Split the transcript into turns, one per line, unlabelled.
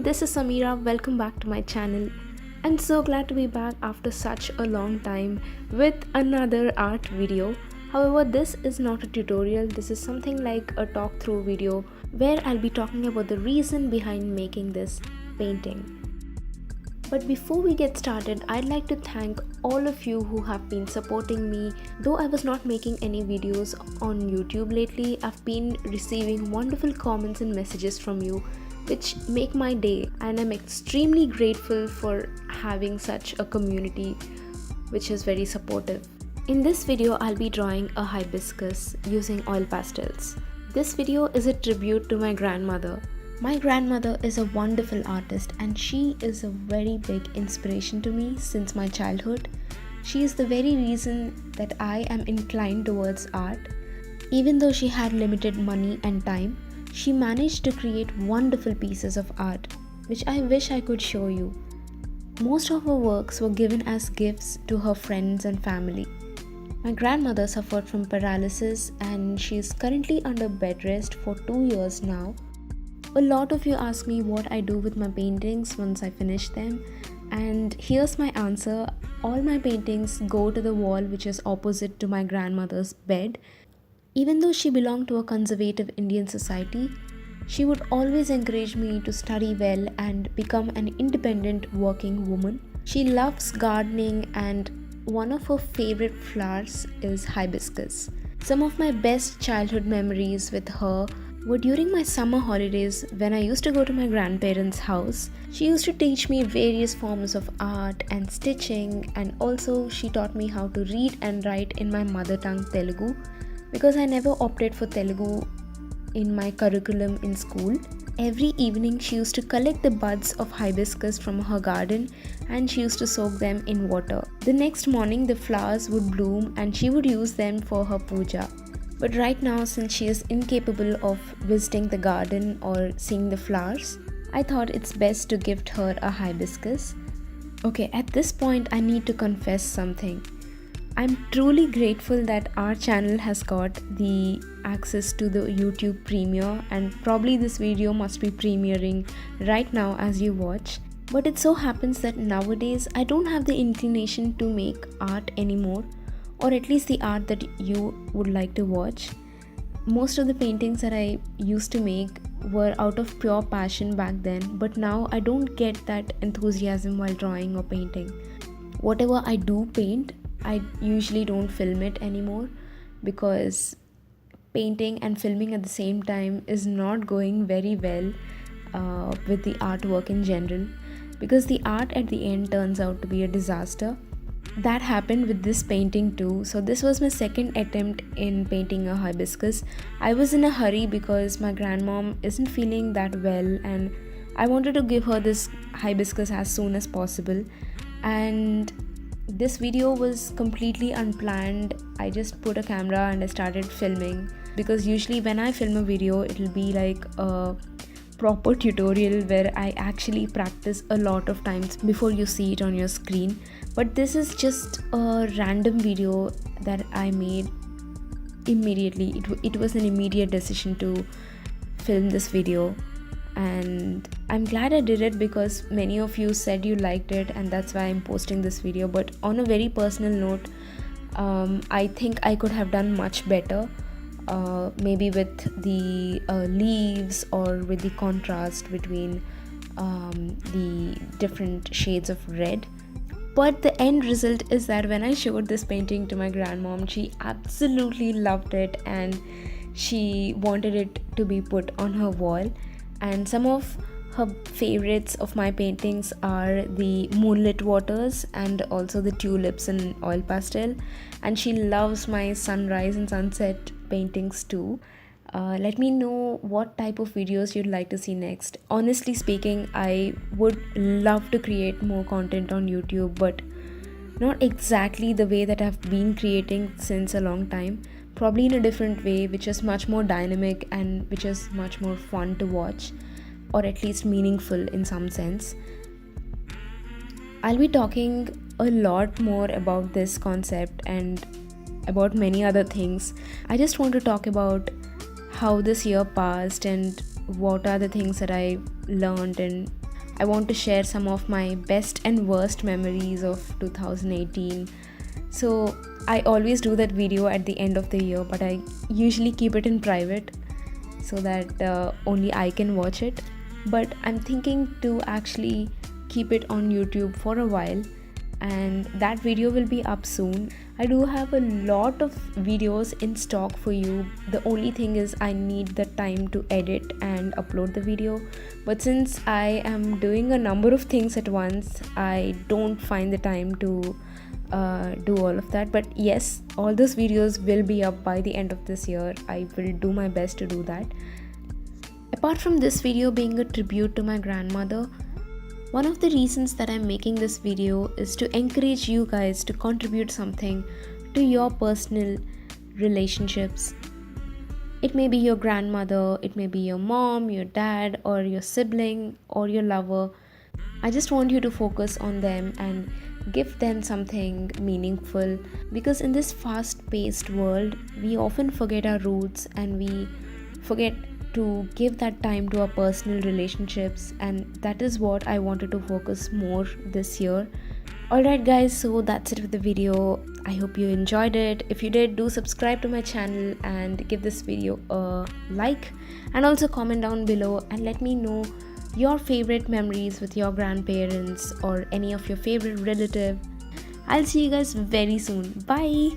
everyone, this is Samira. Welcome back to my channel. I'm so glad to be back after such a long time with another art video. However, this is not a tutorial, this is something like a talk through video where I'll be talking about the reason behind making this painting. But before we get started, I'd like to thank all of you who have been supporting me. Though I was not making any videos on YouTube lately, I've been receiving wonderful comments and messages from you which make my day, and I'm extremely grateful for having such a community which is very supportive. In this video, I'll be drawing a hibiscus using oil pastels. This video is a tribute to my grandmother. My grandmother is a wonderful artist and she is a very big inspiration to me since my childhood. She is the very reason that I am inclined towards art. Even though she had limited money and time, she managed to create wonderful pieces of art, which I wish I could show you. Most of her works were given as gifts to her friends and family. My grandmother suffered from paralysis and she is currently under bed rest for 2 years now. A lot of you ask me what I do with my paintings once I finish them, and here's my answer. All my paintings go to the wall which is opposite to my grandmother's bed. Even though she belonged to a conservative Indian society, she would always encourage me to study well and become an independent working woman. She loves gardening and one of her favorite flowers is hibiscus. Some of my best childhood memories with her were during my summer holidays when I used to go to my grandparents' house. She used to teach me various forms of art and stitching, and also she taught me how to read and write in my mother tongue Telugu, because I never opted for Telugu in my curriculum in school. Every evening she used to collect the buds of hibiscus from her garden and she used to soak them in water. The next morning the flowers would bloom and she would use them for her puja. But right now, since she is incapable of visiting the garden or seeing the flowers, I thought it's best to gift her a hibiscus. Okay, at this point I need to confess something. I'm truly grateful that our channel has got the access to the YouTube premiere, and probably this video must be premiering right now as you watch. But it so happens that nowadays I don't have the inclination to make art anymore, or at least the art that you would like to watch. Most of the paintings that I used to make were out of pure passion back then, but now I don't get that enthusiasm while drawing or painting. Whatever I do paint, I usually don't film it anymore because painting and filming at the same time is not going very well with the artwork in general, because the art at the end turns out to be a disaster. That happened with this painting too. So this was my second attempt in painting a hibiscus. I was in a hurry because my grandmom isn't feeling that well and I wanted to give her this hibiscus as soon as possible. And this video was completely unplanned. I just put a camera and I started filming, because usually when I film a video it'll be like a proper tutorial where I actually practice a lot of times before you see it on your screen. But this is just a random video that I made immediately. It was an immediate decision to film this video, and I'm glad I did it because many of you said you liked it, and that's why I'm posting this video. But on a very personal note, I think I could have done much better, maybe with the leaves or with the contrast between the different shades of red. But the end result is that when I showed this painting to my grandmom, she absolutely loved it and she wanted it to be put on her wall. And some of her favorites of my paintings are the moonlit waters and also the tulips in oil pastel, and she loves my sunrise and sunset paintings too. Let me know what type of videos you'd like to see next. Honestly speaking, I would love to create more content on YouTube, but not exactly the way that I've been creating since a long time. Probably in a different way, which is much more dynamic and which is much more fun to watch, or at least meaningful in some sense. I'll be talking a lot more about this concept and about many other things. I just want to talk about how this year passed and what are the things that I learned and I want to share some of my best and worst memories of 2018. So I always do that video at the end of the year, but I usually keep it in private so that only I can watch it. But I'm thinking to actually keep it on YouTube for a while, and that video will be up soon. I do have a lot of videos in stock for you. The only thing is I need the time to edit and upload the video, but since I am doing a number of things at once, I don't find the time to do all of that. But yes, all those videos will be up by the end of this year. I will do my best to do that. Apart from this video being a tribute to my grandmother, one of the reasons that I'm making this video is to encourage you guys to contribute something to your personal relationships. It may be your grandmother, it may be your mom, your dad, or your sibling, or your lover. I just want you to focus on them and give them something meaningful, because in this fast-paced world, we often forget our roots and we forget to give that time to our personal relationships, and that is what I wanted to focus more this year. Alright guys, so that's it with the video. I hope you enjoyed it. If you did, do subscribe to my channel and give this video a like, and also comment down below and let me know your favorite memories with your grandparents or any of your favorite relative. I'll see you guys very soon. Bye.